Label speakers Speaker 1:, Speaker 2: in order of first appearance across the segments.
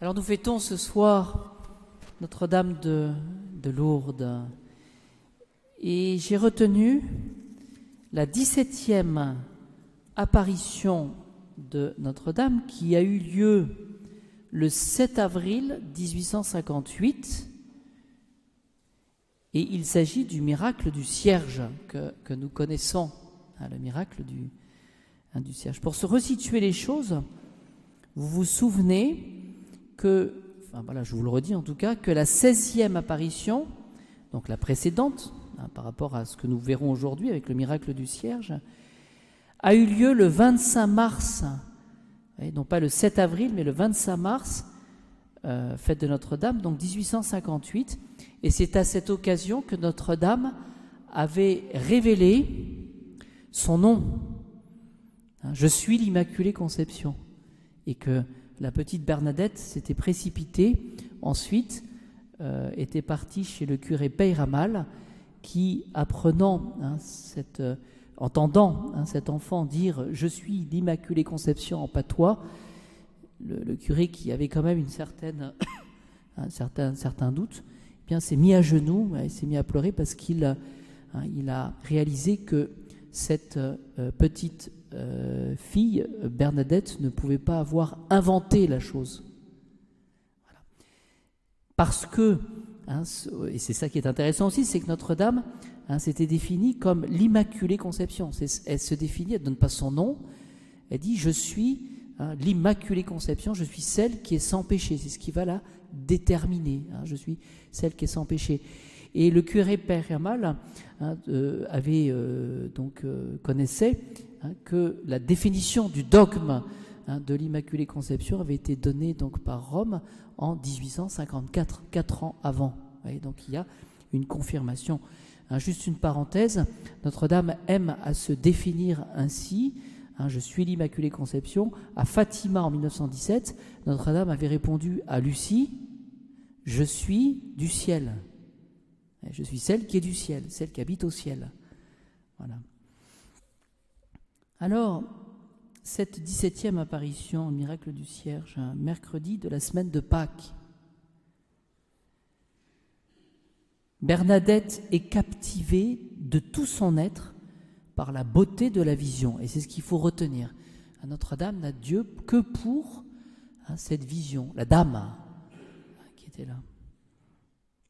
Speaker 1: Alors nous fêtons ce soir Notre-Dame de Lourdes et j'ai retenu la 17e apparition de Notre-Dame qui a eu lieu le 7 avril 1858 et il s'agit du miracle du cierge que nous connaissons, le miracle du cierge. Pour se resituer les choses, vous vous souvenez que, je vous le redis en tout cas, que la 16e apparition, donc la précédente, par rapport à ce que nous verrons aujourd'hui avec le miracle du cierge, a eu lieu le 25 mars, non pas le 7 avril, mais le 25 mars, fête de Notre-Dame, donc 1858, et c'est à cette occasion que Notre-Dame avait révélé son nom. Je suis l'Immaculée Conception, et que la petite Bernadette s'était précipitée, ensuite était partie chez le curé Peyramal, qui, entendant cet enfant dire « Je suis l'Immaculée Conception » en patois, le curé qui avait quand même un certain doute, eh bien s'est mis à genoux, il s'est mis à pleurer parce qu'il a réalisé que cette petite fille, Bernadette, ne pouvait pas avoir inventé la chose. Voilà. Parce que, et c'est ça qui est intéressant aussi, c'est que Notre-Dame s'était définie comme l'Immaculée Conception. Elle se définit, elle ne donne pas son nom, elle dit « Je suis l'Immaculée Conception, je suis celle qui est sans péché ». C'est ce qui va la déterminer. Je suis celle qui est sans péché. Et le curé Peyramal connaissait que la définition du dogme de l'Immaculée Conception avait été donnée donc par Rome en 1854, 4 ans avant. Donc il y a une confirmation. Juste une parenthèse, Notre-Dame aime à se définir ainsi. Je suis l'Immaculée Conception. À Fatima en 1917, Notre-Dame avait répondu à Lucie, je suis du ciel. Je suis celle qui est du ciel, celle qui habite au ciel. Voilà. Alors, cette 17e apparition au miracle du cierge, un mercredi de la semaine de Pâques, Bernadette est captivée de tout son être par la beauté de la vision. Et c'est ce qu'il faut retenir. Notre-Dame n'a Dieu que pour cette vision. La dame qui était là,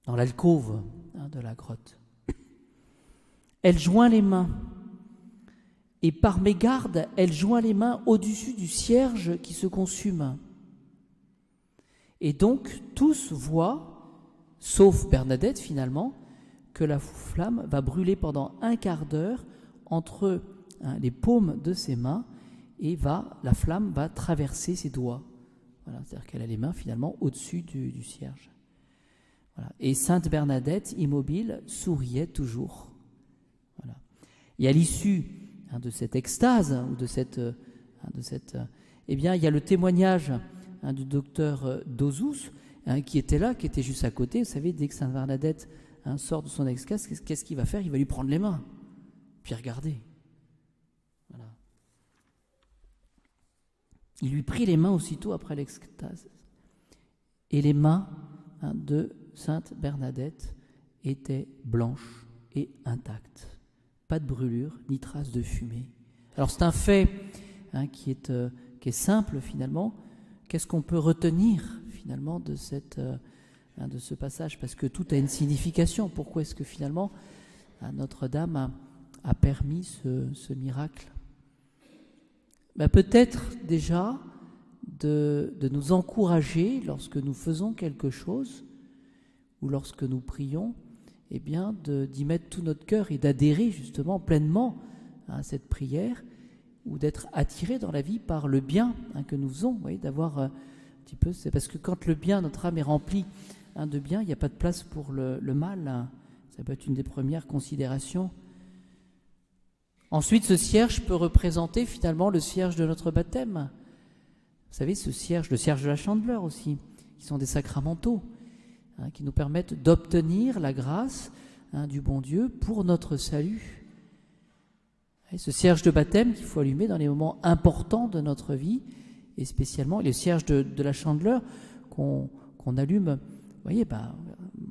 Speaker 1: dans l'alcôve de la grotte. Elle joint les mains. Et par mégarde, elle joint les mains au-dessus du cierge qui se consume. Et donc, tous voient, sauf Bernadette finalement, que la flamme va brûler pendant un quart d'heure entre les paumes de ses mains et la flamme va traverser ses doigts. Voilà, c'est-à-dire qu'elle a les mains finalement au-dessus du cierge. Voilà. Et Sainte Bernadette, immobile, souriait toujours. Voilà. Et à l'issue de cette extase, ou eh bien, il y a le témoignage du docteur Dozus, qui était là, qui était juste à côté. Vous savez, dès que Sainte Bernadette sort de son extase, qu'est-ce qu'il va faire? Il va lui prendre les mains, puis regarder. Voilà. Il lui prit les mains aussitôt après l'extase. Et les mains de Sainte Bernadette étaient blanches et intactes. Pas de brûlure, ni trace de fumée. Alors c'est un fait qui est simple finalement. Qu'est-ce qu'on peut retenir finalement de ce passage? Parce que tout a une signification. Pourquoi est-ce que finalement Notre-Dame a permis ce miracle? Peut-être déjà de nous encourager lorsque nous faisons quelque chose ou lorsque nous prions, eh bien, d'y mettre tout notre cœur et d'adhérer justement pleinement à cette prière ou d'être attiré dans la vie par le bien que nous faisons, d'avoir un petit peu... C'est parce que quand le bien, notre âme est remplie de bien, il n'y a pas de place pour le mal. Ça peut être une des premières considérations. Ensuite, ce cierge peut représenter finalement le cierge de notre baptême. Vous savez, ce cierge, le cierge de la Chandeleur aussi, qui sont des sacramentaux, qui nous permettent d'obtenir la grâce du bon Dieu pour notre salut. Et ce cierge de baptême qu'il faut allumer dans les moments importants de notre vie, et spécialement le cierge de la Chandeleur qu'on allume. Vous voyez,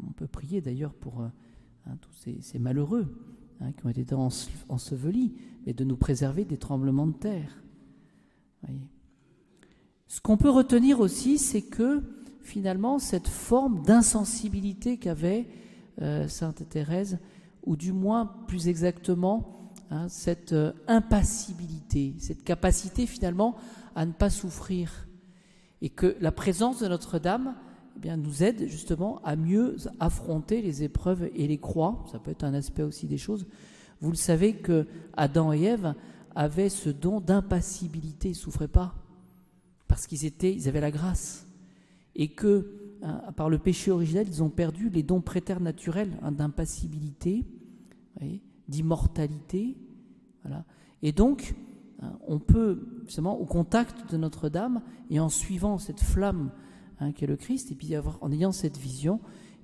Speaker 1: on peut prier d'ailleurs pour tous ces malheureux qui ont été ensevelis, et de nous préserver des tremblements de terre. Vous voyez. Ce qu'on peut retenir aussi, c'est que finalement, cette forme d'insensibilité qu'avait Sainte Thérèse, ou du moins plus exactement, cette impassibilité, cette capacité finalement à ne pas souffrir, et que la présence de Notre-Dame nous aide justement à mieux affronter les épreuves et les croix. Ça peut être un aspect aussi des choses. Vous le savez que Adam et Ève avaient ce don d'impassibilité, ils ne souffraient pas, parce qu'ils avaient la grâce, et que par le péché originel, ils ont perdu les dons préternaturels d'impassibilité, d'immortalité. Voilà. Et donc, on peut, justement, au contact de Notre-Dame, et en suivant cette flamme qu'est le Christ, et puis en ayant cette vision,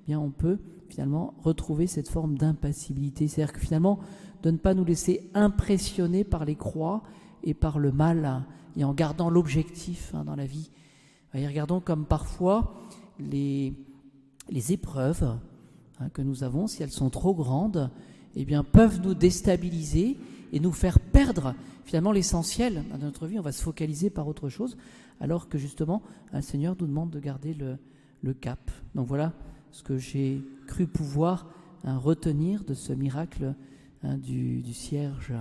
Speaker 1: on peut finalement retrouver cette forme d'impassibilité. C'est-à-dire que finalement, de ne pas nous laisser impressionner par les croix et par le mal, et en gardant l'objectif dans la vie. Et regardons comme parfois les épreuves que nous avons, si elles sont trop grandes, peuvent nous déstabiliser et nous faire perdre finalement l'essentiel de notre vie. On va se focaliser par autre chose, alors que justement, le Seigneur nous demande de garder le cap. Donc voilà ce que j'ai cru pouvoir retenir de ce miracle du cierge